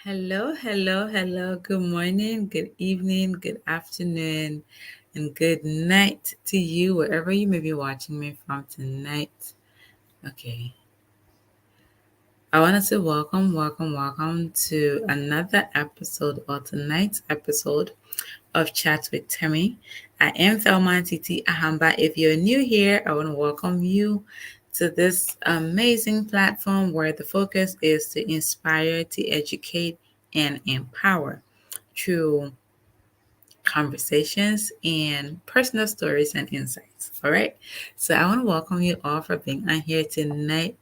Hello, hello, hello. Good morning, good evening, good afternoon, and good night to you, wherever you may be watching me from tonight. Okay. I wanted to welcome to another episode or tonight's episode of Chats with Themmy. I am Thelma Titi Ahamba. If you're new here, I want to welcome you to this amazing platform where the focus is to inspire, to educate, and empower through conversations and personal stories and insights. All right. So I want to welcome you all for being on here tonight.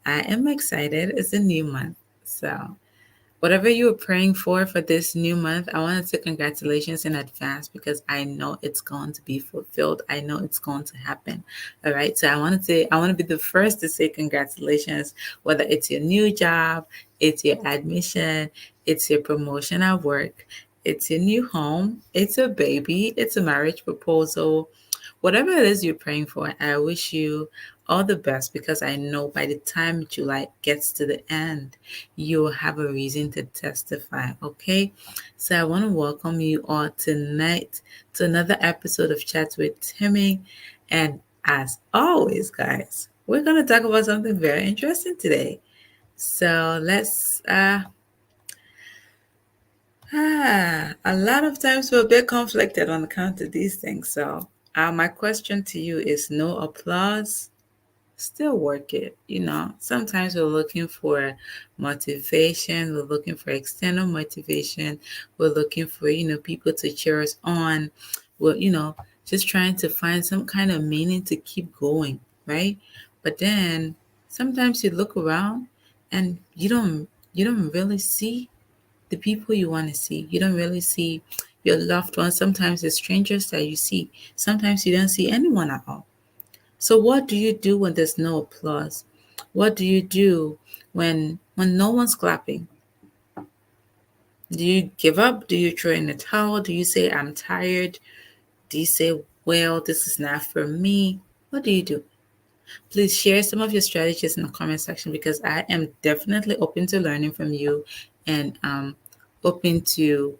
I am excited. It's a new month. So whatever you were praying for this new month, I want to say congratulations in advance because I know it's going to be fulfilled. I know it's going to happen. All right. So I want to be the first to say congratulations, whether it's your new job, it's your admission, it's your promotion at work, it's your new home, it's a baby, it's a marriage proposal, whatever it is you're praying for, I wish you all the best because I know by the time July gets to the end, you'll have a reason to testify. Okay. So I want to welcome you all tonight to another episode of Chats with Timmy. And as always, guys, we're going to talk about something very interesting today. So a lot of times we're a bit conflicted on account of these things. So my question to you is no applause, still work it. Sometimes we're looking for motivation, we're looking for external motivation, we're looking for, people to cheer us on. We're, just trying to find some kind of meaning to keep going, right? But then sometimes you look around and you don't really see the people you want to see. You don't really see your loved ones. Sometimes the strangers that you see. Sometimes you don't see anyone at all. So what do you do when there's no applause? What do you do when no one's clapping? Do you give up? Do you throw in the towel? Do you say I'm tired? Do you say, well, this is not for me? What do you do? Please share some of your strategies in the comment section because I am definitely open to learning from you and open to,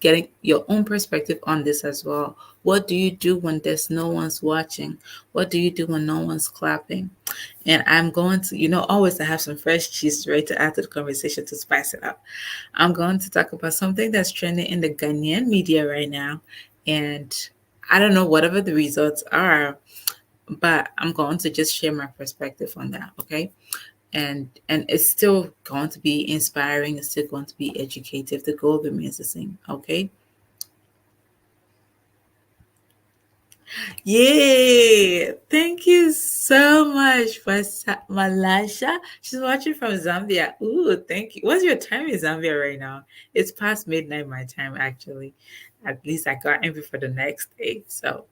getting your own perspective on this as well. What do you do when there's no one's watching? What do you do when no one's clapping? And I'm going to, always I have some fresh cheese ready to add to the conversation to spice it up. I'm going to talk about something that's trending in the Ghanaian media right now. And I don't know whatever the results are, but I'm going to just share my perspective on that, okay? And it's still going to be inspiring, it's still going to be educative. The goal remains the same, okay? Yay! Thank you so much for Malasha. She's watching from Zambia. Ooh, thank you. What's your time in Zambia right now? It's past midnight my time actually. At least I got in before the next day. So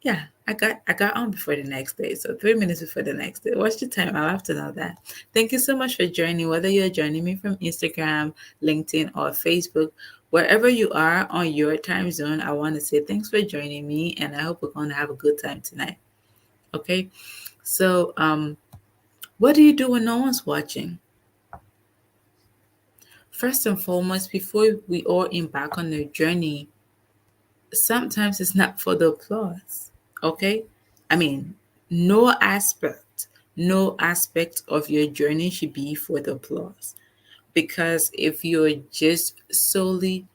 yeah, I got on before the next day. So 3 minutes before the next day. What's your time? I'll have to know that. Thank you so much for joining, whether you're joining me from Instagram, LinkedIn, or Facebook. Wherever you are on your time zone, I want to say thanks for joining me and I hope we're going to have a good time tonight. Okay. So what do you do when no one's watching? First and foremost, before we all embark on the journey, sometimes it's not for the applause. Okay? I mean, no aspect, no aspect of your journey should be for the applause. Because if you're just solely,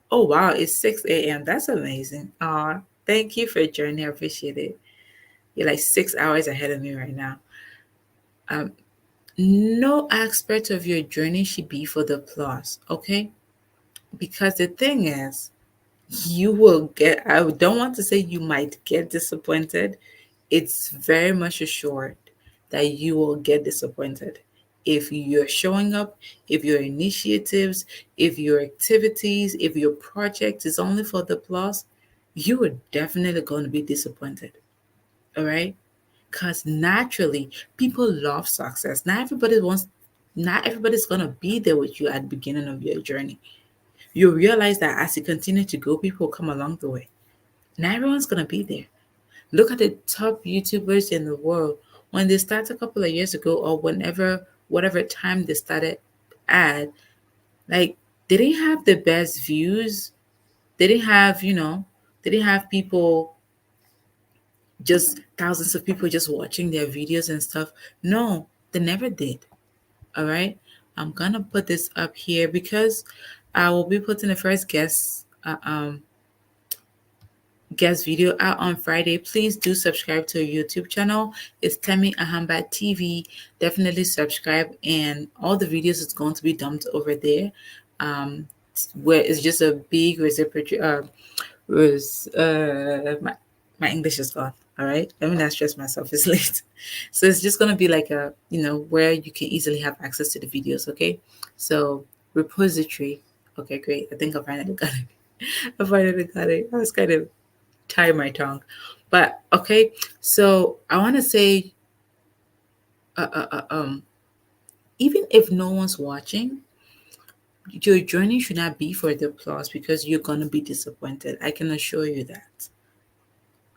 oh wow, it's 6 a.m. That's amazing. Thank you for joining. I appreciate it. You're like 6 hours ahead of me right now. Um, no aspect of your journey should be for the applause, okay? Because the thing is, you will get, I don't want to say you might get disappointed. It's very much assured that you will get disappointed. If you're showing up, if your initiatives, if your activities, if your project is only for the plus, you are definitely going to be disappointed. All right? Because naturally, people love success. Not everybody's going to be there with you at the beginning of your journey. You realize that as you continue to go, people will come along the way. Not everyone's going to be there. Look at the top YouTubers in the world. When they started a couple of years ago, or whenever, whatever time they started at, Like, they didn't have the best views. They didn't have, they didn't have people, just thousands of people just watching their videos and stuff. No, they never did. All right. I'm gonna put this up here because I will be putting the first guest video out on Friday. Please do subscribe to our YouTube channel. It's Themmy Ahamba TV. Definitely subscribe, and all the videos is going to be dumped over there. Um, where it's just a big reciprocal. My English is gone. All right, let me not stress myself. It's late, so it's just gonna be like a, where you can easily have access to the videos. Okay, so repository. Okay, great. I think I finally got it. I finally got it. I was kind of tie my tongue. But okay, so I want to say, uh, uh, uh, um, even if no one's watching, your journey should not be for the applause because you're gonna be disappointed. I can assure you that.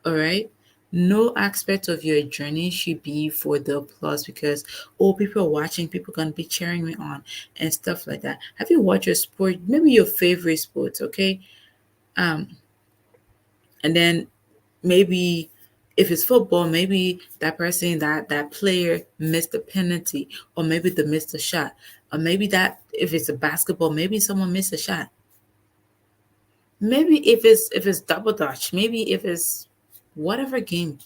All right. No aspect of your journey should be for the applause because, oh, people are watching, people are gonna be cheering me on and stuff like that. Have you watched your sport? Maybe your favorite sports, okay? Um, and then maybe if it's football, maybe that person, that player missed a penalty, or maybe they missed a shot, or maybe that if it's a basketball, maybe someone missed a shot. Maybe if it's double dutch, maybe if it's whatever game.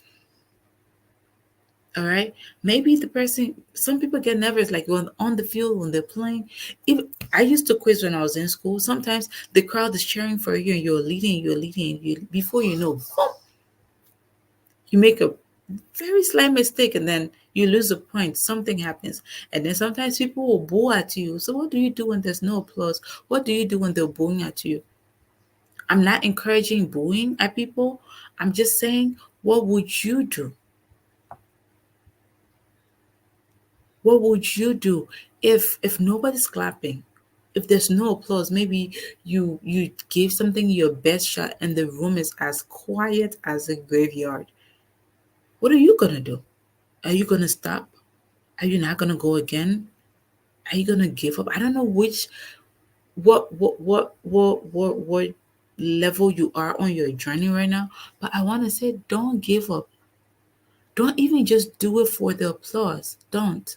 All right, maybe the person. Some people get nervous, like when on the field when they're playing. If I used to quiz when I was in school, sometimes the crowd is cheering for you, and you're leading. You before you know, boom, you make a very slight mistake and then you lose a point, something happens. And then sometimes people will boo at you. So what do you do when there's no applause? What do you do when they're booing at you? I'm not encouraging booing at people. I'm just saying, what would you do? What would you do if nobody's clapping? If there's no applause, maybe you gave something your best shot and the room is as quiet as a graveyard. What are you gonna do? Are you gonna stop? Are you not gonna go again? Are you gonna give up? I don't know which what level you are on your journey right now, but I want to say don't give up. Don't even just do it for the applause. Don't,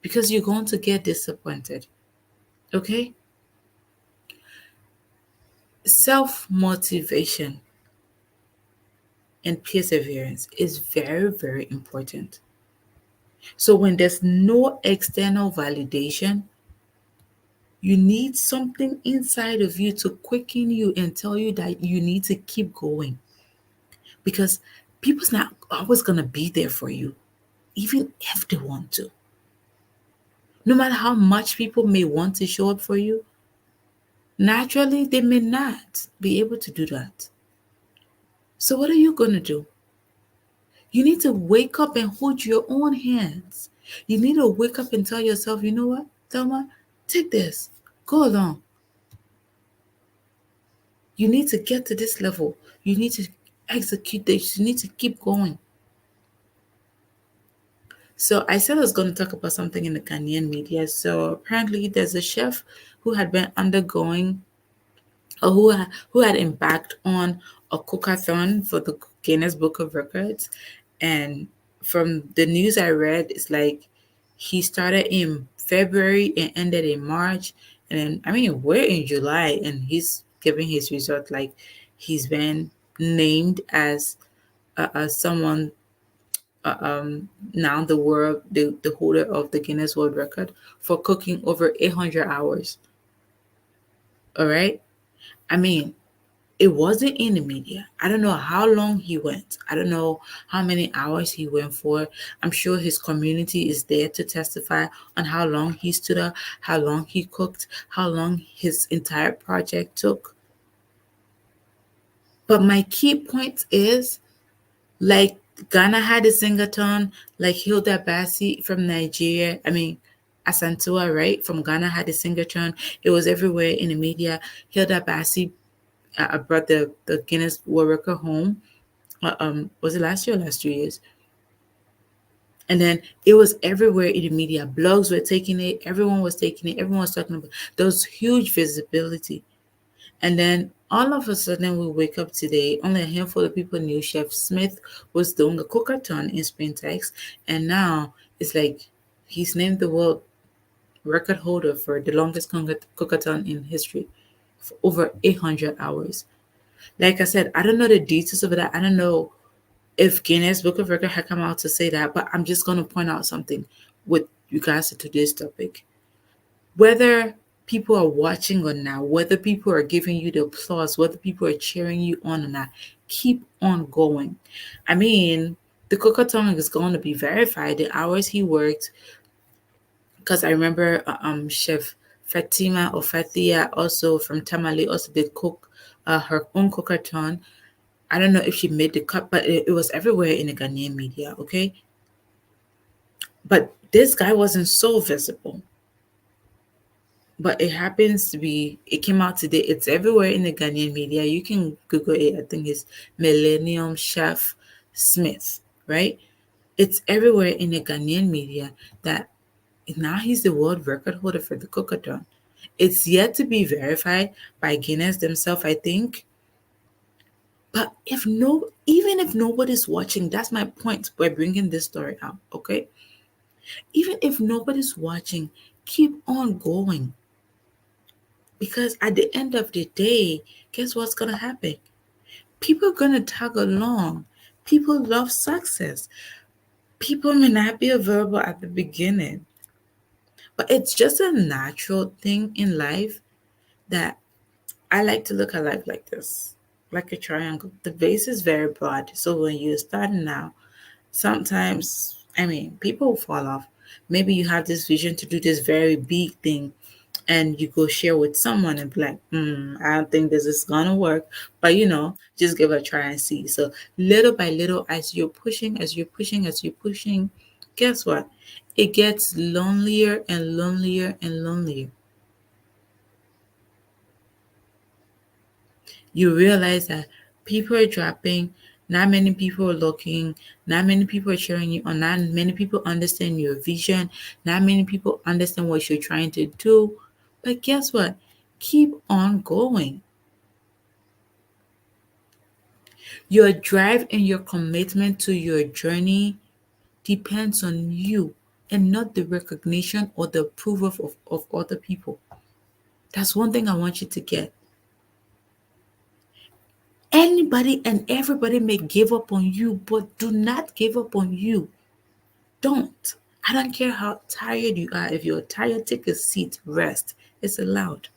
because you're going to get disappointed. Okay? Self motivation and perseverance is very, very important. So when there's no external validation, you need something inside of you to quicken you and tell you that you need to keep going, because people's not always going to be there for you, even if they want to. No matter how much people may want to show up for you, naturally they may not be able to do that. So, what are you going to do? You need to wake up and hold your own hands. You need to wake up and tell yourself, you know what, Thelma, take this, go along. You need to get to this level. You need to execute this. You need to keep going. So I said I was going to talk about something in the Ghanaian media. So apparently, there's a chef who had been undergoing, or who had embarked on a cookathon for the Guinness Book of Records, and from the news I read, it's like he started in February and ended in March, and then I mean we're in July, and he's giving his result like he's been named as someone now the holder of the Guinness World Record for cooking over 800 hours. All right. I mean, it wasn't in the media. I don't know how long he went. I don't know how many hours he went for. I'm sure his community is there to testify on how long he stood up, how long he cooked, how long his entire project took. But my key point is, like, Ghana had a singathon, like Hilda Bassi from Nigeria. I mean, Asantua, right? From Ghana had a singathon. It was everywhere in the media. Hilda Bassi brought the Guinness World Record home. Was it last year or last 2 years? And then it was everywhere in the media. Blogs were taking it, everyone was taking it, everyone was talking about. There was huge visibility. And then all of a sudden, we wake up today, only a handful of people knew Chef Smith was doing a cookathon in Spring Text. And now it's like he's named the world record holder for the longest cookathon in history for over 800 hours. Like I said, I don't know the details of that. I don't know if Guinness Book of Record had come out to say that, but I'm just going to point out something with regards to today's topic. Whether people are watching or not, whether people are giving you the applause, whether people are cheering you on or not, keep on going. I mean, the cookathon is going to be verified. The hours he worked, because I remember Chef Fatima or Fatia also from Tamale also did cook her own cookathon. I don't know if she made the cut, but it was everywhere in the Ghanaian media, okay? But this guy wasn't so visible. But it happens to be, it came out today. It's everywhere in the Ghanaian media. You can Google it. I think it's Millennium Chef Smith, right? It's everywhere in the Ghanaian media that now he's the world record holder for the cookathon. It's yet to be verified by Guinness themselves, I think. But if no, even if nobody's watching, that's my point by bringing this story out, okay? Even if nobody's watching, keep on going. Because at the end of the day, guess what's going to happen? People are going to tag along. People love success. People may not be available at the beginning, but it's just a natural thing in life that I like to look at life like this, like a triangle. The base is very broad. So when you're starting out, sometimes, I mean, people will fall off. Maybe you have this vision to do this very big thing and you go share with someone and be like, I don't think this is gonna work. But just give it a try and see. So little by little, as you're pushing, as you're pushing, as you're pushing, guess what? It gets lonelier and lonelier and lonelier. You realize that people are dropping, not many people are looking, not many people are cheering you on, not many people understand your vision, not many people understand what you're trying to do. But guess what? Keep on going. Your drive and your commitment to your journey depends on you and not the recognition or the approval of other people. That's one thing I want you to get. Anybody and everybody may give up on you, but do not give up on you. Don't. I don't care how tired you are. If you're tired, take a seat, rest. It's allowed.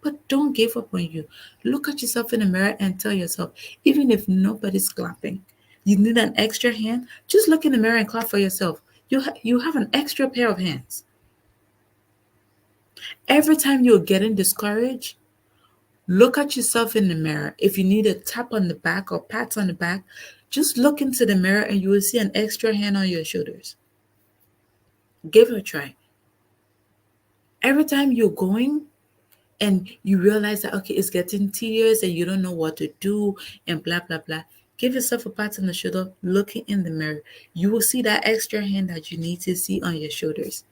But don't give up on you. Look at yourself in the mirror and tell yourself, even if nobody's clapping, you need an extra hand, just look in the mirror and clap for yourself. You have an extra pair of hands. Every time you're getting discouraged, look at yourself in the mirror. If you need a tap on the back or pats on the back, just look into the mirror and you will see an extra hand on your shoulders. Give it a try. Every time you're going and you realize that, okay, it's getting tedious and you don't know what to do and blah, blah, blah, give yourself a pat on the shoulder, looking in the mirror. You will see that extra hand that you need to see on your shoulders.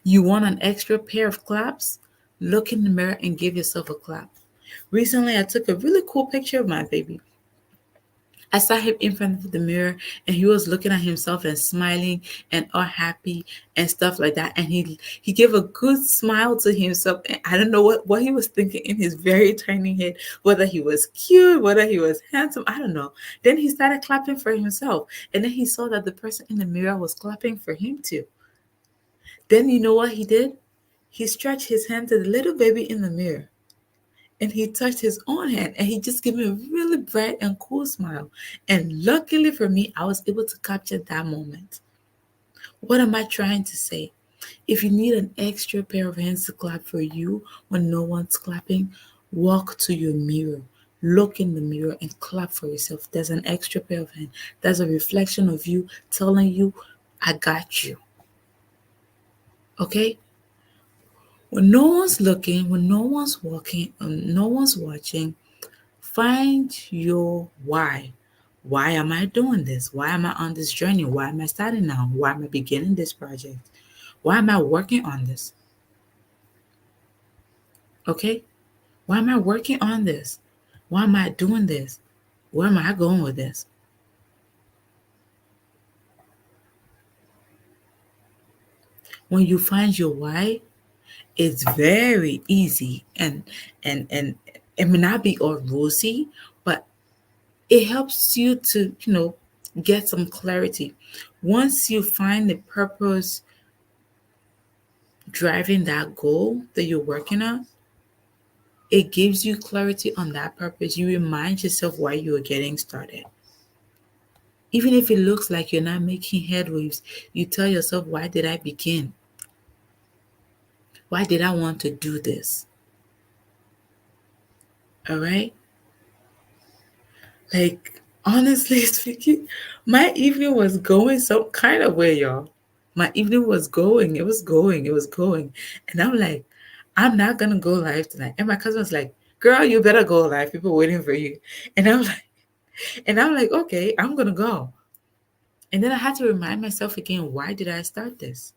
You want an extra pair of claps? Look in the mirror and give yourself a clap. Recently, I took a really cool picture of my baby. I saw him in front of the mirror and he was looking at himself and smiling and all happy and stuff like that. And he gave a good smile to himself. And I don't know what he was thinking in his very tiny head, whether he was cute, whether he was handsome, I don't know. Then he started clapping for himself. And then he saw that the person in the mirror was clapping for him too. Then you know what he did? He stretched his hand to the little baby in the mirror and he touched his own hand and he just gave me a really bright and cool smile. And luckily for me, I was able to capture that moment. What am I trying to say? If you need an extra pair of hands to clap for you when no one's clapping, walk to your mirror. Look in the mirror and clap for yourself. There's an extra pair of hands. There's a reflection of you telling you, I got you. Okay? When no one's looking, when no one's walking, no one's watching, find your why. Why am I doing this? Why am I on this journey? Why am I starting now? Why am I beginning this project? Why am I working on this? Okay? Why am I working on this? Why am I doing this? Where am I going with this? When you find your why, it's very easy and it may not be all rosy, but it helps you to, get some clarity. Once you find the purpose driving that goal that you're working on, it gives you clarity on that purpose. You remind yourself why you are getting started. Even if it looks like you're not making headways, you tell yourself, why did I begin? Why did I want to do this? All right? Like, honestly speaking, my evening was going some kind of way, y'all. My evening was going. It was going. It was going. And I'm like, I'm not going to go live tonight. And my cousin was like, girl, you better go live. People waiting for you. And I'm like, okay, I'm going to go. And then I had to remind myself again, why did I start this?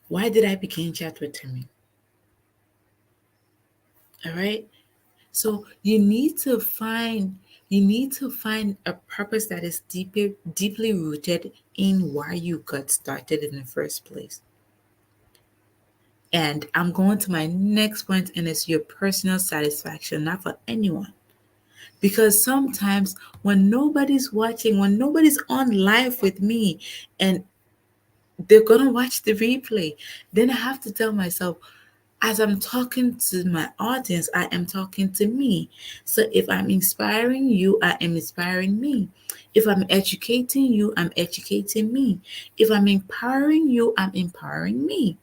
Why did I begin chat with Themmy? All right. So you need to find a purpose that is deeply rooted in why you got started in the first place. And I'm going to my next point, and it's your personal satisfaction, not for anyone. Because sometimes when nobody's watching, when nobody's on live with me, and they're gonna watch the replay, then I have to tell myself, as I'm talking to my audience, I am talking to me. So if I'm inspiring you, I am inspiring me. If I'm educating you, I'm educating me. If I'm empowering you, I'm empowering me.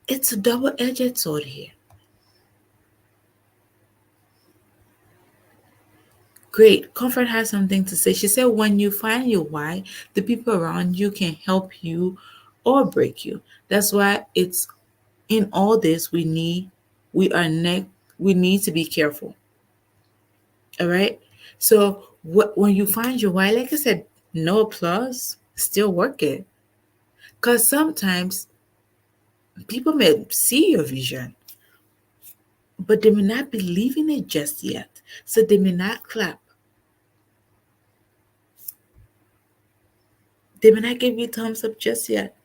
It's a double edged sword here. Great. Comfort has something to say. She said, when you find your why, the people around you can help you or break you. That's why it's in all this we are we need to be careful. All right. So when you find your why, like I said, no applause, still work it. Because sometimes people may see your vision, but they may not believe in it just yet. So they may not clap. They may not give you thumbs up just yet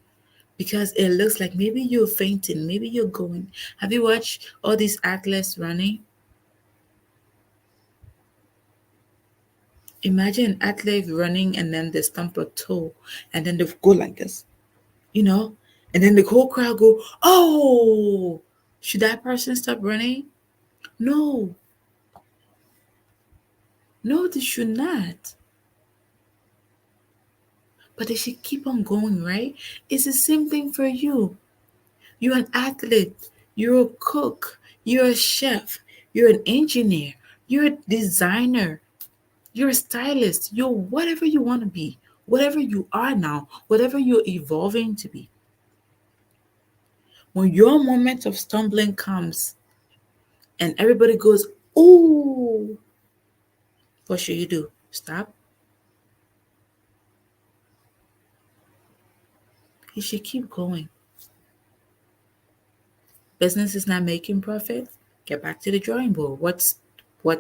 because it looks like maybe you're fainting, maybe you're going. Have you watched all these athletes running? Imagine an athlete running and then they stump a toe and then they go like this, you know? And then the whole crowd go, oh, should that person stop running? No, no, they should not. But they should keep on going, right? It's the same thing for you. You're an athlete, you're a cook, you're a chef, you're an engineer, you're a designer, you're a stylist, you're whatever you want to be, whatever you are now, whatever you're evolving to be. When your moment of stumbling comes and everybody goes, ooh, what should you do? Stop. You should keep going. Business is not making profit. Get back to the drawing board. What's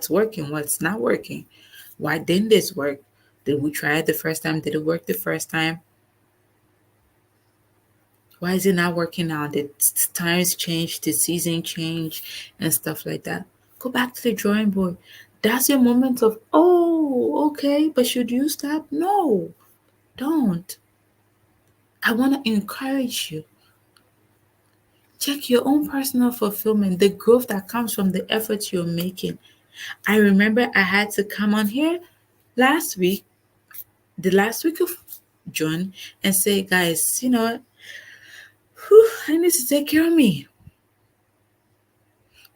working? What's not working? Why didn't this work? Did we try it the first time? Did it work the first time? Why is it not working now? Did times change? Did season change? And stuff like that. Go back to the drawing board. That's your moment of, oh, okay, but should you stop? No, don't. I want to encourage you. Check your own personal fulfillment, the growth that comes from the efforts you're making. I remember I had to come on here last week, the last week of June, and say, guys, whew, I need to take care of me.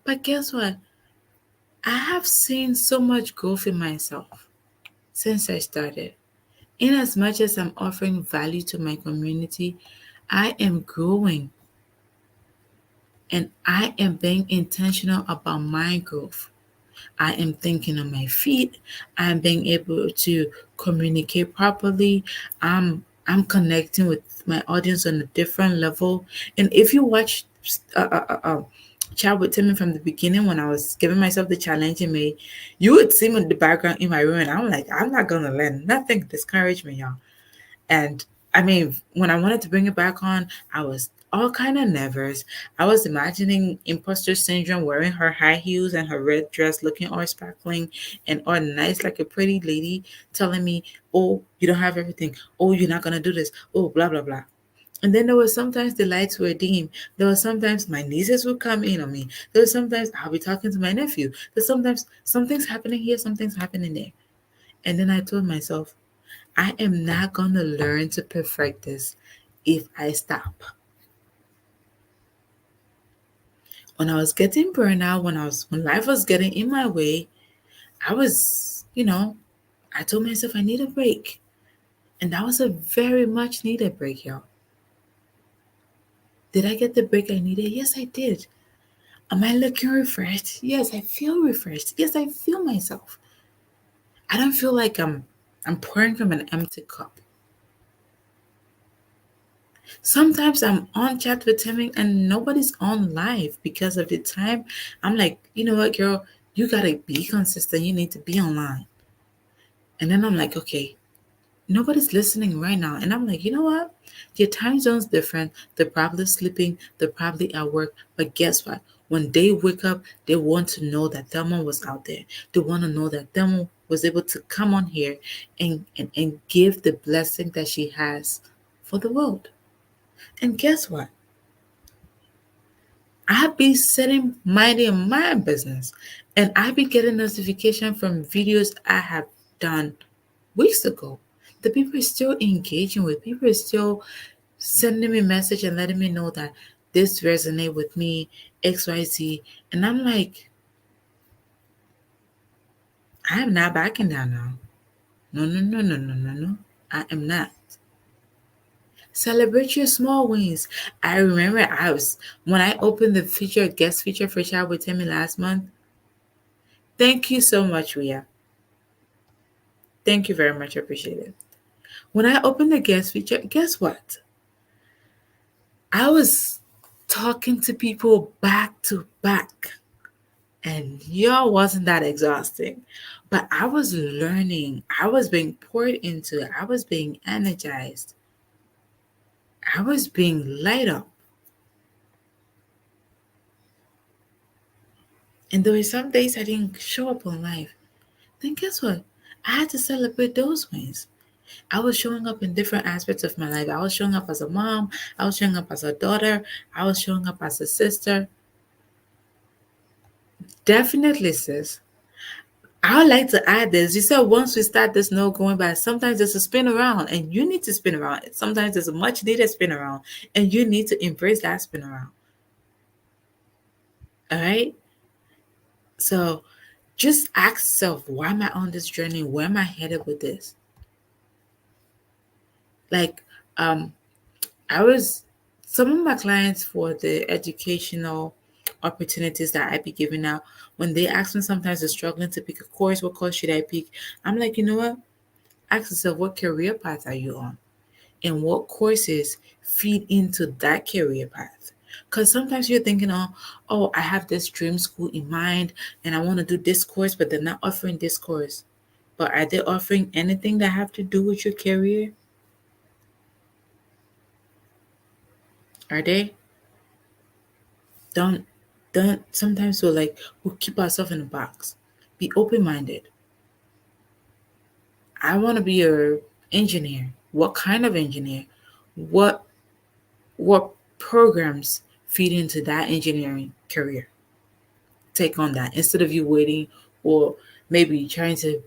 But guess what? I have seen so much growth in myself since I started. In as much as I'm offering value to my community, I am growing and I am being intentional about my growth. I am thinking on my feet. I'm being able to communicate properly. I'm connecting with my audience on a different level. And if you watch uh, uh, uh, uh, chat with Timmy from the beginning when I was giving myself the challenge in May, you would see me in the background in my room, and I'm like, I'm not gonna let nothing discourage me, y'all. And I mean, when I wanted to bring it back on, I was all kind of nervous. I was imagining imposter syndrome, wearing her high heels and her red dress, looking all sparkling and all nice like a pretty lady, telling me, "Oh, you don't have everything. Oh, you're not gonna do this. Oh, blah blah blah." And then there was sometimes the lights were dim. There was sometimes my nieces would come in on me. There was sometimes I'll be talking to my nephew. There's sometimes something's happening here, something's happening there. And then I told myself, I am not going to learn to perfect this if I stop. When I was getting burnout, when life was getting in my way, I was, I told myself I need a break. And that was a very much needed break, y'all. Did I get the break I needed? Yes, I did. Am I looking refreshed? Yes, I feel refreshed. Yes, I feel myself. I don't feel like I'm pouring from an empty cup. Sometimes I'm on chat with him and nobody's on live because of the time. I'm like, you know what, girl, you gotta be consistent. You need to be online. And then I'm like, okay, nobody's listening right now. And I'm like, you know what? Your time zone's different. They're probably sleeping. They're probably at work. But guess what? When they wake up, they want to know that Thelma was out there. They want to know that Thelma was able to come on here and give the blessing that she has for the world. And guess what? I be sitting minding my business and I be getting notification from videos I have done weeks ago. The people are still engaging with, people are still sending me message and letting me know that this resonate with me, XYZ. And I'm like, I am not backing down now. No, no, no, no, no, no, no. I am not. Celebrate your small wins. I remember when I opened the guest feature for Chat with Timmy last month. Thank you so much, Ria. Thank you very much. I appreciate it. When I opened the guest feature, guess what? I was talking to people back to back, and y'all wasn't that exhausting. But I was learning, I was being poured into, I was being energized, I was being light up. And there were some days I didn't show up on live. Then guess what? I had to celebrate those wins. I was showing up in different aspects of my life. I was showing up as a mom. I was showing up as a daughter. I was showing up as a sister. Definitely, sis. I would like to add this. You said once we start this no going back, sometimes there's a spin around and you need to spin around. Sometimes there's a much needed spin around and you need to embrace that spin around. All right. So just ask yourself, why am I on this journey? Where am I headed with this? Like, um, I was some of my clients for the educational opportunities that I be giving out. When they ask me sometimes they're struggling to pick a course, what course should I pick? I'm like, you know what? Ask yourself, what career path are you on? And what courses feed into that career path? Because sometimes you're thinking, oh, I have this dream school in mind and I want to do this course, but they're not offering this course. But are they offering anything that have to do with your career? Are they? Don't don't sometimes we keep ourselves in a box. Be open minded. I want to be a engineer. What kind of engineer? What what programs feed into that engineering career? Take on that instead of you waiting or maybe trying to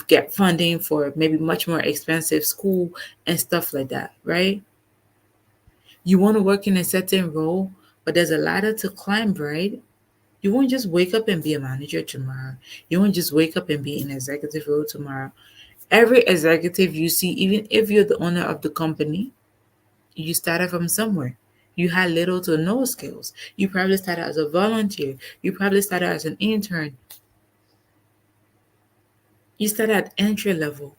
get funding for maybe much more expensive school and stuff like that, right? You want to work in a certain role, but there's a ladder to climb, right? You won't just wake up and be a manager tomorrow. You won't just wake up and be in executive role tomorrow. Every executive you see, even if you're the owner of the company, you started from somewhere. You had little to no skills. You probably started as a volunteer. You probably started as an intern. You start at entry level.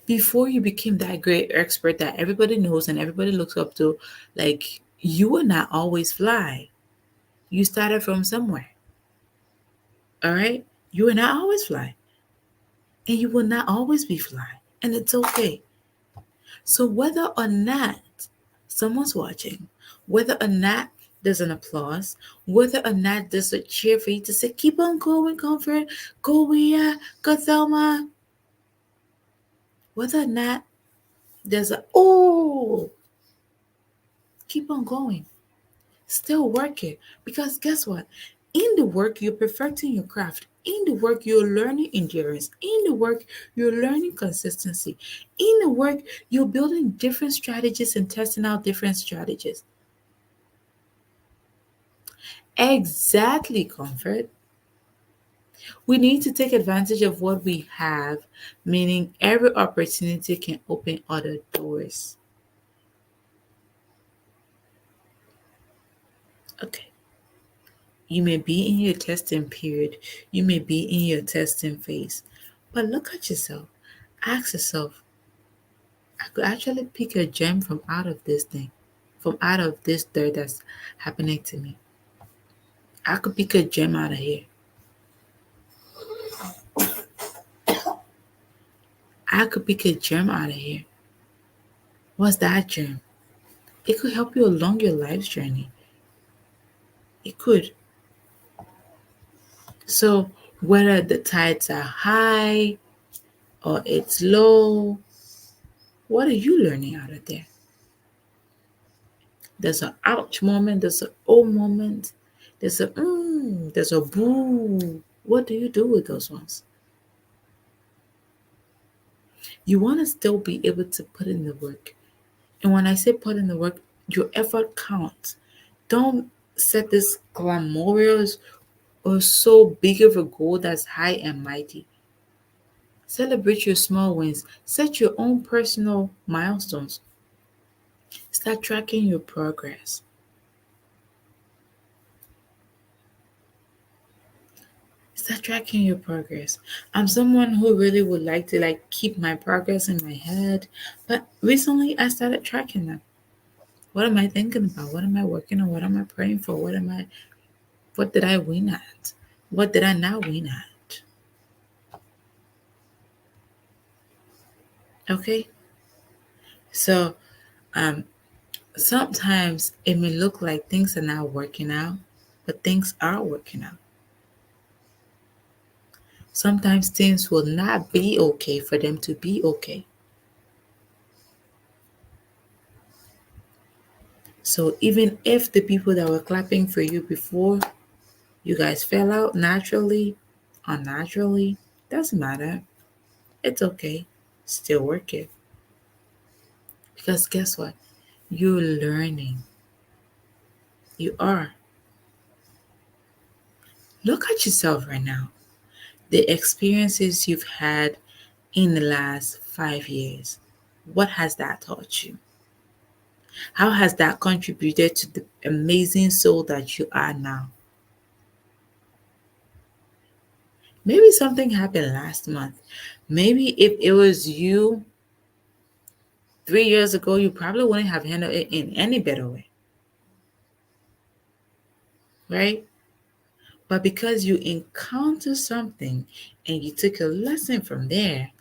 Before you became that great expert that everybody knows and everybody looks up to, like, you will not always fly. You started from somewhere. All right? You will not always fly. And you will not always be fly. And it's okay. So whether or not someone's watching, whether or not there's an applause, whether or not there's a cheer for you to say, keep on going, Comfort, go Rhea, go Thelma, whether or not there's a, oh, keep on going. Still work it. Because guess what? In the work, you're perfecting your craft. In the work, you're learning endurance. In the work, you're learning consistency. In the work, you're building different strategies and testing out different strategies. Exactly, Comfort. We need to take advantage of what we have, meaning every opportunity can open other doors. Okay. You may be in your testing period, you may be in your testing phase, but look at yourself. Ask yourself, I could actually pick a gem from out of this thing, from out of this dirt that's happening to me. I could pick a gem out of here. I could pick a gem out of here. What's that gem? It could help you along your life's journey. It could. So, whether the tides are high or it's low, what are you learning out of there? There's an ouch moment, there's an oh moment, there's a there's a boo. What do you do with those ones? You want to still be able to put in the work. And when I say put in the work, your effort counts. Don't set this glamorous or so big of a goal that's high and mighty. Celebrate your small wins. Set your own personal milestones. Start tracking your progress. Start tracking your progress. I'm someone who really would like to like keep my progress in my head, but recently I started tracking them. What am I thinking about? What am I working on? What am I praying for? What did I win at? What did I not win at? Okay? So, um sometimes it may look like things are not working out, but things are working out. Sometimes things will not be okay for them to be okay. So even if the people that were clapping for you before, you guys fell out naturally, unnaturally, doesn't matter. It's okay. Still work it. Because guess what? You're learning. You are. Look at yourself right now. The experiences you've had in the last 5 years. What has that taught you? How has that contributed to the amazing soul that you are now? Maybe something happened last month. Maybe if it was you 3 years ago, you probably wouldn't have handled it in any better way, right? But because you encountered something and you took a lesson from there,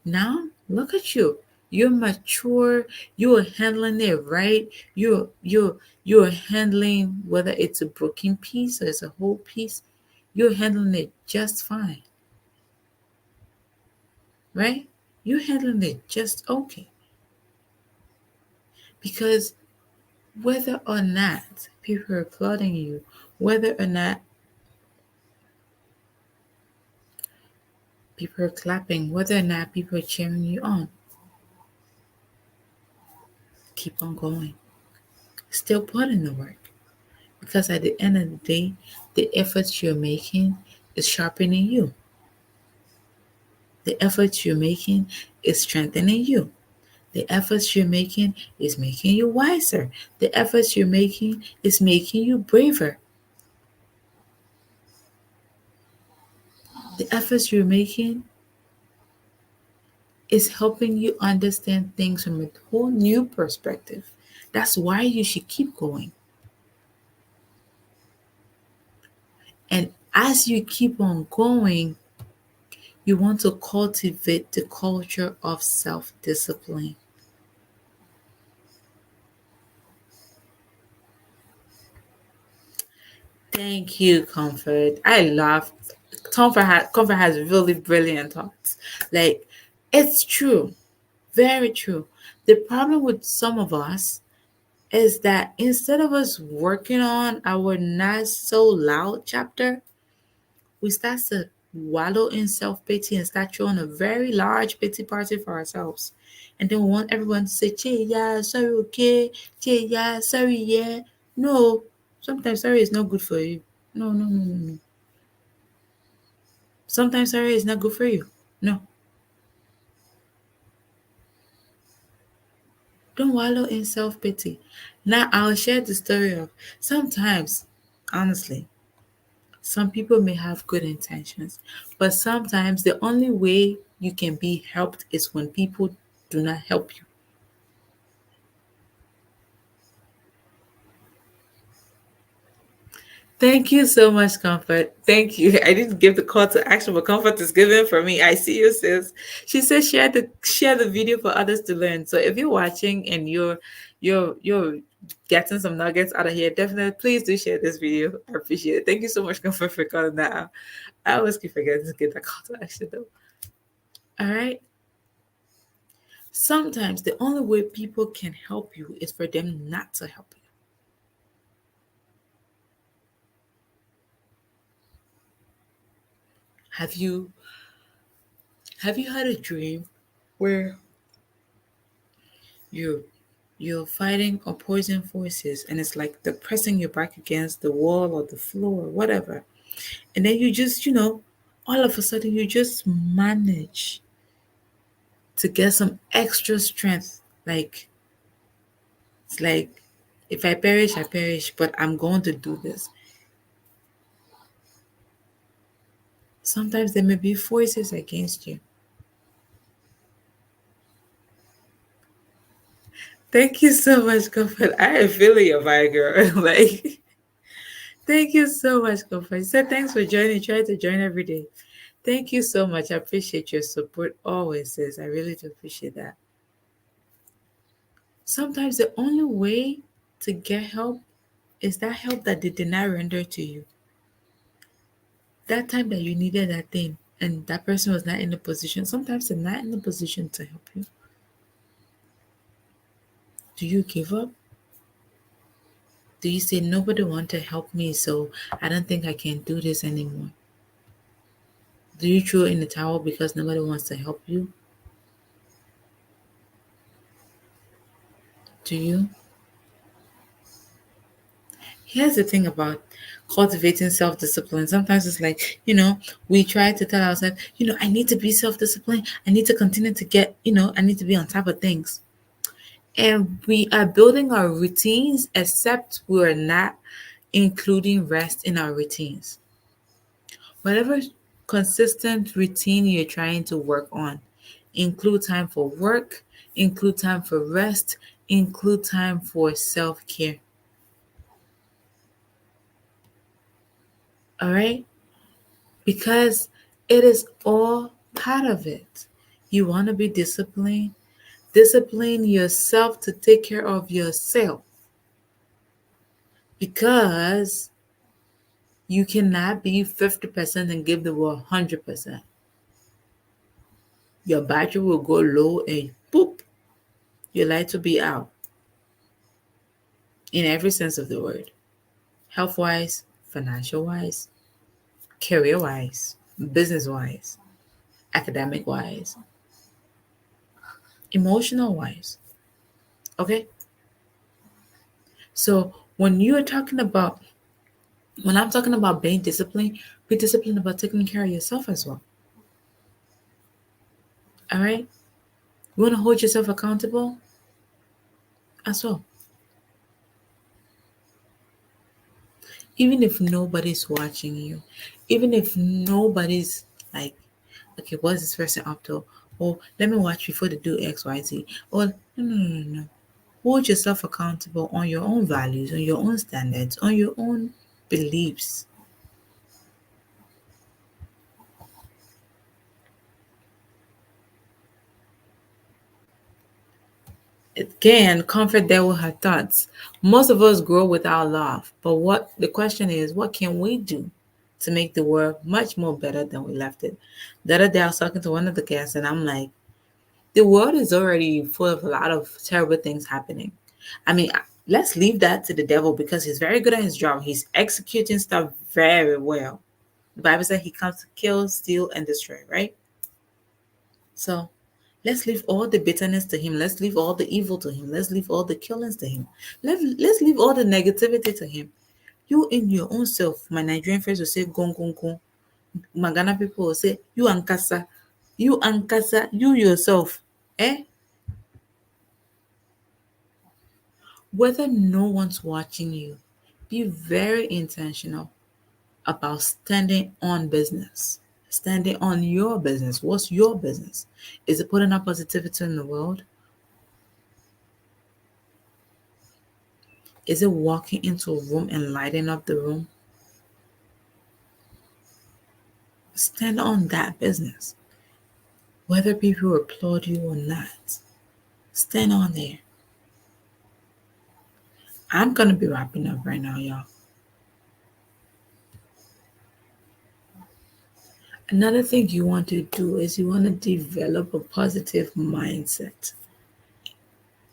now look at you. You're mature. You're handling it right. You're handling whether it's a broken piece or it's a whole piece. You're handling it just fine, right? You're handling it just okay. Because whether or not people are applauding you, whether or not people are clapping, whether or not people are cheering you on, keep on going. Still put in the work. Because at the end of the day, the efforts you're making is sharpening you. The efforts you're making is strengthening you. The efforts you're making is making you wiser. The efforts you're making is making you braver. The efforts you're making It's helping you understand things from a whole new perspective. That's why you should keep going. And as you keep on going, you want to cultivate the culture of self discipline. Thank you, Comfort. I love Comfort has really brilliant thoughts. Like, it's true, very true. The problem with some of us is that instead of us working on our not so loud chapter, we start to wallow in self pity and start throwing a very large pity party for ourselves. And then we want everyone to say, Che, yeah, sorry, okay. Che, yeah, sorry, yeah. No, sometimes sorry is not good for you. No, no, no, no, no. Sometimes sorry is not good for you. No, don't wallow in self pity. Now, I'll share the story of sometimes, honestly, some people may have good intentions, but sometimes the only way you can be helped is when people do not help you. Thank you so much, Comfort. Thank you. I didn't give the call to action, but Comfort is given for me. I see you, sis. She says share the video for others to learn. So if you're watching and you're getting some nuggets out of here, definitely please do share this video. I appreciate it. Thank you so much, Comfort, for calling that out. I always keep forgetting to get that call to action though. All right. Sometimes the only way people can help you is for them not to help you. Have you have you had a dream where you you're fighting opposing forces and it's like they're pressing your back against the wall or the floor or whatever. And then you just, all of a sudden you just manage to get some extra strength. Like it's like if I perish, I perish, but I'm going to do this. Sometimes there may be forces against you. Thank you so much, Comfort. I am feeling your vibe, girl. Like, thank you so much, Comfort. So thanks for joining. Try to join every day. Thank you so much. I appreciate your support always, sis. I really do appreciate that. Sometimes the only way to get help is that help that they did not render to you. That time that you needed that thing and that person was not in a position. Sometimes they're not in a position to help you. Do you give up? Do you say nobody want to help me, so I don't think I can do this anymore? Do you throw in the towel because nobody wants to help you? Do you? Here's the thing about cultivating self discipline. Sometimes it's like, we try to tell ourselves, I need to be self disciplined. I need to continue to get, I need to be on top of things. And we are building our routines, except we are not including rest in our routines. Whatever consistent routine you're trying to work on, include time for work, include time for rest, include time for self care. All right? Because it is all part of it. You want to be disciplined? Discipline yourself to take care of yourself because you cannot be 50% and give the world 100%. Your battery will go low and boop, your light will be out in every sense of the word, health wise, financial wise, career wise, business wise, academic wise, emotional wise. Okay? So when I'm talking about being disciplined, be disciplined about taking care of yourself as well. All right? You want to hold yourself accountable as well. Even if nobody's watching you, even if nobody's like, okay, what's this person up to? Or let me watch before they do XYZ. Or no, no, no, no, no. Hold yourself accountable on your own values, on your own standards, on your own beliefs. Again, comfort there with her thoughts. Most of us grow without love, but what the question is, what can we do to make the world much more better than we left it? The other day, I was talking to one of the guests, and I'm like, the world is already full of a lot of terrible things happening. I mean, let's leave that to the devil because he's very good at his job. He's executing stuff very well. The Bible said he comes to kill, steal, and destroy, right? So let's leave all the bitterness to him. Let's leave all the evil to him. Let's leave all the killings to him. Let's leave all the negativity to him. You in your own self, my Nigerian friends will say gong gong gong. My Ghana people will say you ankasa. You ankasa, you yourself. Eh? Whether no one's watching you, be very intentional about standing on business. Standing on your business. What's your business? Is it putting out positivity in the world? Is it walking into a room and lighting up the room? Stand on that business. Whether people applaud you or not, stand on there. I'm going to be wrapping up right now, y'all. Another thing you want to do is you want to develop a positive mindset.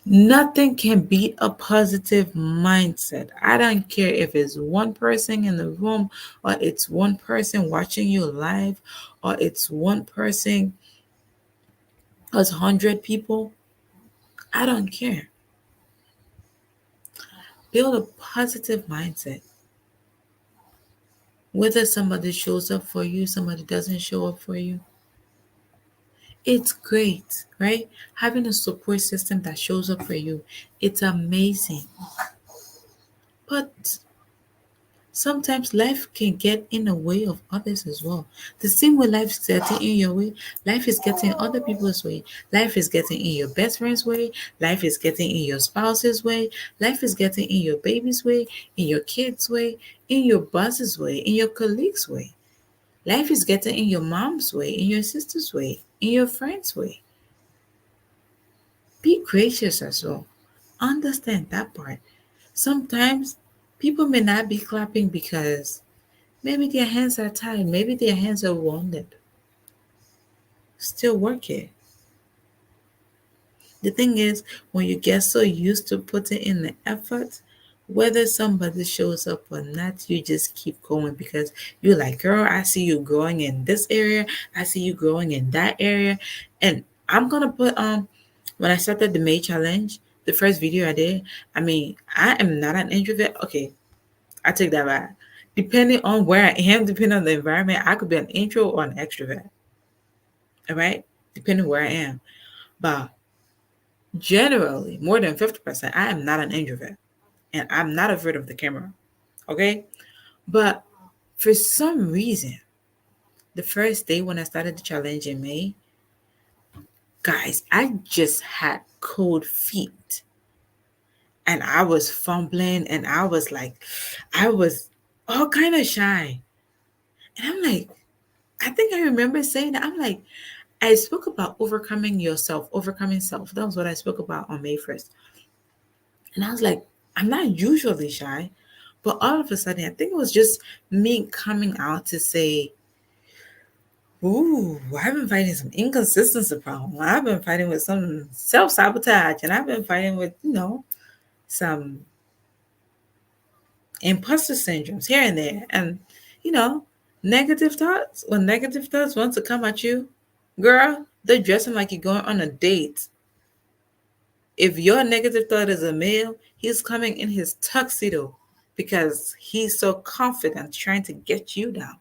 Nothing can beat a positive mindset. I don't care if it's one person in the room, or it's one person watching you live, or it's one person, or it's 100 people. I don't care. Build a positive mindset. Whether somebody shows up for you, somebody doesn't show up for you, it's great, right? Having a support system that shows up for you, it's amazing. But sometimes life can get in the way of others as well. The same way life is getting in your way, life is getting other people's way. Life is getting in your best friend's way. Life is getting in your spouse's way. Life is getting in your baby's way, in your kid's way, in your boss's way, in your colleague's way. Life is getting in your mom's way, in your sister's way, in your friend's way. Be gracious as well. Understand that part. Sometimes people may not be clapping because maybe their hands are tired, maybe their hands are wounded. Still work it. The thing is, when you get so used to putting in the effort, whether somebody shows up or not, you just keep going because you're like, girl, I see you growing in this area, I see you growing in that area. And I'm gonna put when I started the May challenge, the first video I did, I mean, I am not an introvert. Okay, I take that back. Depending on where I am, depending on the environment, I could be an intro or an extrovert. All right, depending where I am. But generally, more than 50%, I am not an introvert. And I'm not afraid of the camera. Okay? But for some reason, the first day when I started the challenge in May, guys, I just had cold feet. And I was fumbling and I was like, I was all kind of shy. And I'm like, I think I remember saying that. I'm like, I spoke about overcoming yourself, overcoming self. That was what I spoke about on May 1st. And I was like, I'm not usually shy. But all of a sudden, I think it was just me coming out to say, ooh, I've been fighting some inconsistency problem. I've been fighting with some self-sabotage and I've been fighting with, some imposter syndromes here and there. And, you know, negative thoughts, when negative thoughts want to come at you, girl, they're dressing like you're going on a date. If your negative thought is a male, he's coming in his tuxedo because he's so confident trying to get you down.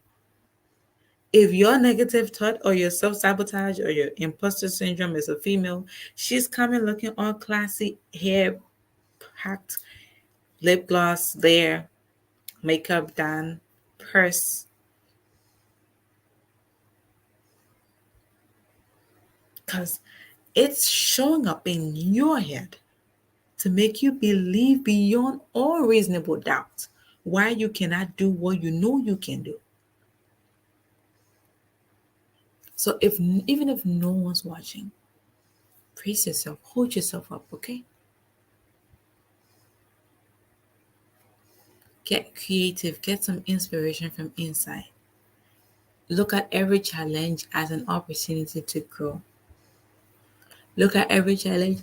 If your negative thought or your self sabotage or your imposter syndrome is a female, she's coming looking all classy, hair packed, lip gloss there, makeup done, purse. because it's showing up in your head to make you believe beyond all reasonable doubt why you cannot do what you know you can do. So if even if no one's watching, brace yourself, hold yourself up, okay? Get creative, get some inspiration from inside. Look at every challenge as an opportunity to grow. Look at every challenge.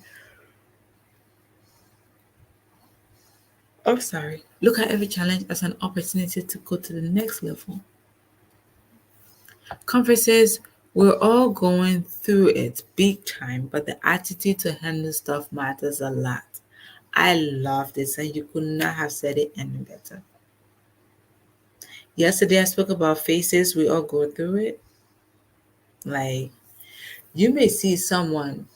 Oh, sorry. Look at every challenge as an opportunity to go to the next level. Conferences, we're all going through it big time, but the attitude to handle stuff matters a lot. I love this, and you could not have said it any better. Yesterday, I spoke about faces, we all go through it. Like, you may see someone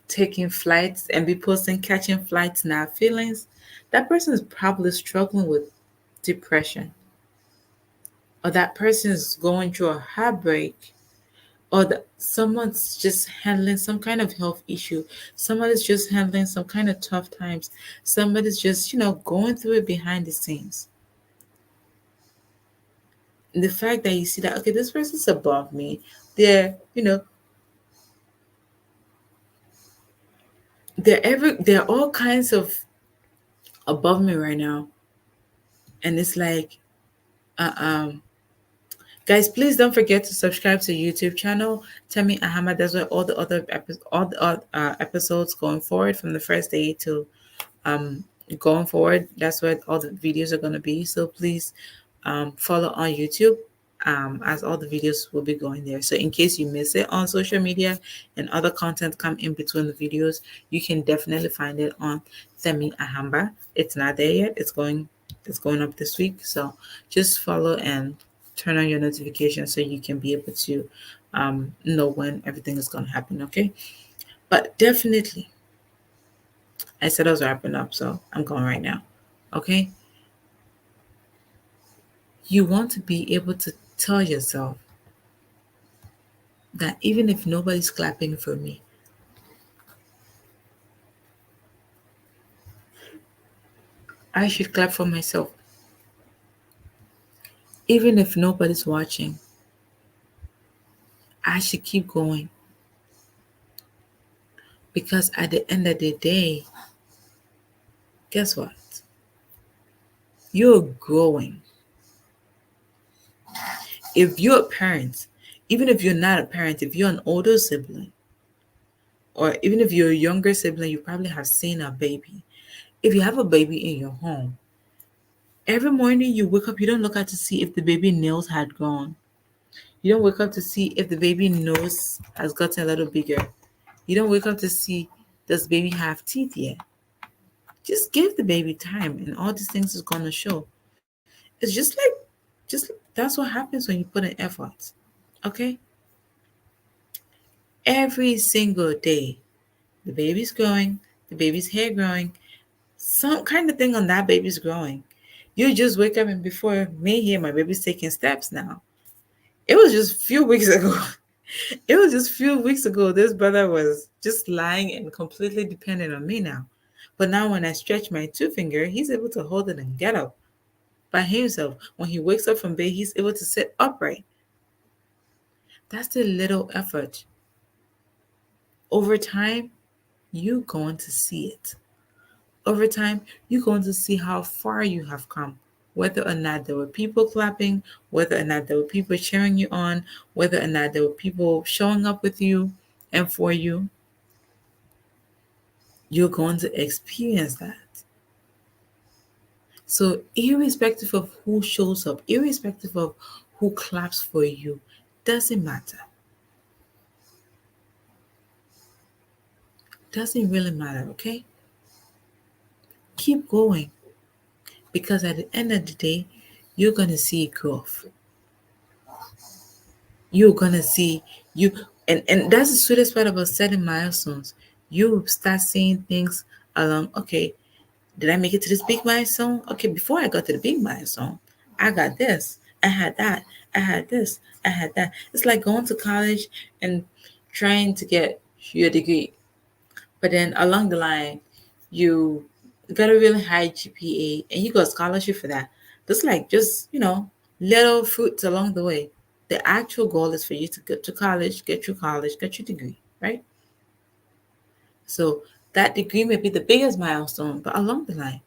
taking flights and be posting catching flights and have feelings. That person is probably struggling with depression, or that person is going through a heartbreak, or someone's just handling some kind of health issue, somebody's just handling some kind of tough times, somebody's just going through it behind the scenes. And the fact that you see that, okay, this person's above me, they're you know they're all kinds of above me right now, and it's like, uh, um guys, please don't forget to subscribe to YouTube channel Themmy Ahmad. That's where all the other episodes going forward from the first day to um going forward. That's where all the videos are going to be. So please follow on YouTube, as all the videos will be going there. So in case you miss it on social media and other content come in between the videos, you can definitely find it on Themmy Ahamba. It's not there yet. It's going up this week. So just follow and turn on your notifications so you can be able to know when everything is going to happen. Okay. But definitely, I said I was wrapping up, so I'm going right now. Okay? You want to be able to tell yourself that even if nobody's clapping for me, I should clap for myself. Even if nobody's watching, I should keep going. Because at the end of the day, guess what? You're growing. If you're a parent, even if you're not a parent, if you're an older sibling, or even if you're a younger sibling, you probably have seen a baby. If you have a baby in your home, every morning you wake up, you don't look out to see if the baby nails had grown. You don't wake up to see if the baby nose has gotten a little bigger. You don't wake up to see, does baby have teeth yet? Just give the baby time and all these things is gonna show. It's just that's what happens when you put in effort. Okay? Every single day, the baby's growing, the baby's hair growing, some kind of thing on that baby's growing. You just wake up and before me here, my baby's taking steps now. It was just a few weeks ago. It was just a few weeks ago, this brother was just lying and completely dependent on me now. But now, when I stretch my two finger, he's able to hold it and get up by himself. When he wakes up from bed, he's able to sit upright. That's the little effort. Over time, you're going to see it. Over time, you're going to see how far you have come. Whether or not there were people clapping, whether or not there were people cheering you on, whether or not there were people showing up with you and for you, you're going to experience that. So, irrespective of who shows up, irrespective of who claps for you, doesn't matter. Doesn't really matter, okay? Keep going because at the end of the day, you're going to see growth. You're going to see you, and that's the sweetest part about setting milestones. You start seeing things along, okay, did I make it to this big milestone? Okay, before I got to the big milestone, I got this, I had that, I had this, I had that. It's like going to college and trying to get your degree. But then along the line, you got a really high GPA and you got scholarship for that. That's like just, little fruits along the way. The actual goal is for you to get to college, get through college, get your degree, right? So that degree may be the biggest milestone, but along the line,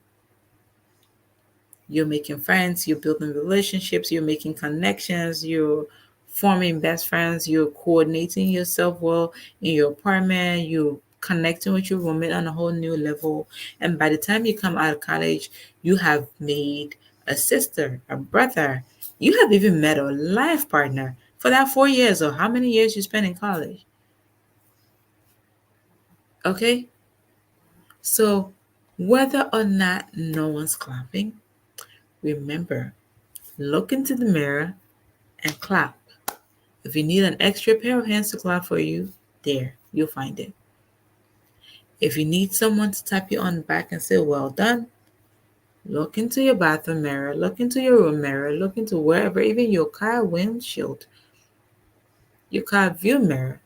you're making friends, you're building relationships, you're making connections, you're forming best friends, you're coordinating yourself well in your apartment, you're connecting with your roommate on a whole new level. And by the time you come out of college, you have made a sister, a brother. You have even met a life partner for that 4 years or how many years you spent in college. Okay? So whether or not no one's clapping, remember, look into the mirror and clap. If you need an extra pair of hands to clap for you, there, you'll find it. If you need someone to tap you on the back and say, well done, look into your bathroom mirror, look into your room mirror, look into wherever, even your car windshield, your car view mirror.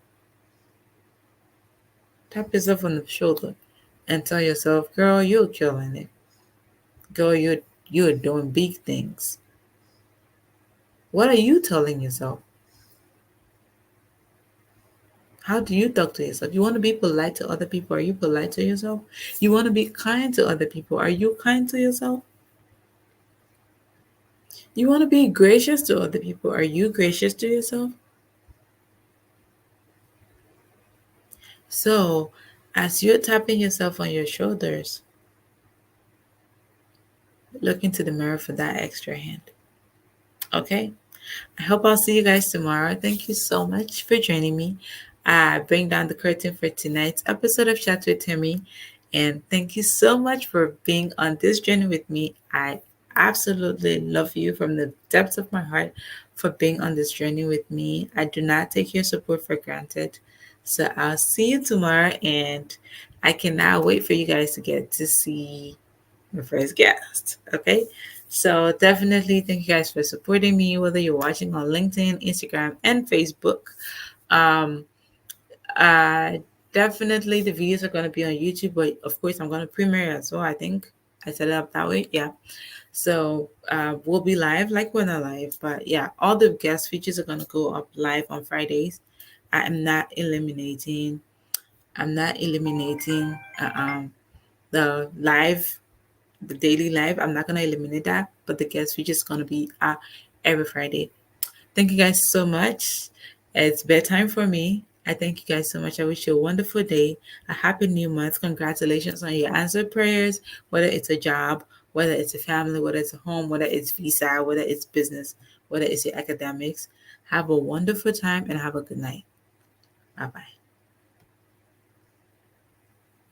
Tap yourself on the shoulder and tell yourself, girl, you're killing it. Girl, you're doing big things. What are you telling yourself? How do you talk to yourself? You want to be polite to other people? Are you polite to yourself? You want to be kind to other people? Are you kind to yourself? You want to be gracious to other people? Are you gracious to yourself? So, as you're tapping yourself on your shoulders, look into the mirror for that extra hand. Okay? I hope I'll see you guys tomorrow. Thank you so much for joining me. I bring down the curtain for tonight's episode of Chat with Themmy. And thank you so much for being on this journey with me. I absolutely love you from the depths of my heart for being on this journey with me. I do not take your support for granted. So I'll see you tomorrow. And I cannot wait for you guys to get to see my first guest. Okay. So definitely thank you guys for supporting me, whether you're watching on LinkedIn, Instagram, and Facebook. Um, uh, Definitely the videos are going to be on YouTube, but of course I'm going to premiere as well. I think I set it up that way. Yeah. So we'll be live like we're not live, but yeah, all the guest features are going to go up live on Fridays. I am not eliminating. I'm not eliminating the live the daily live. I'm not gonna eliminate that, but the guest feature is gonna be every Friday. Thank you guys so much. It's bedtime for me. I thank you guys so much. I wish you a wonderful day, a happy new month. Congratulations on your answered prayers, whether it's a job, whether it's a family, whether it's a home, whether it's visa, whether it's business, whether it's your academics. Have a wonderful time and have a good night. Bye bye.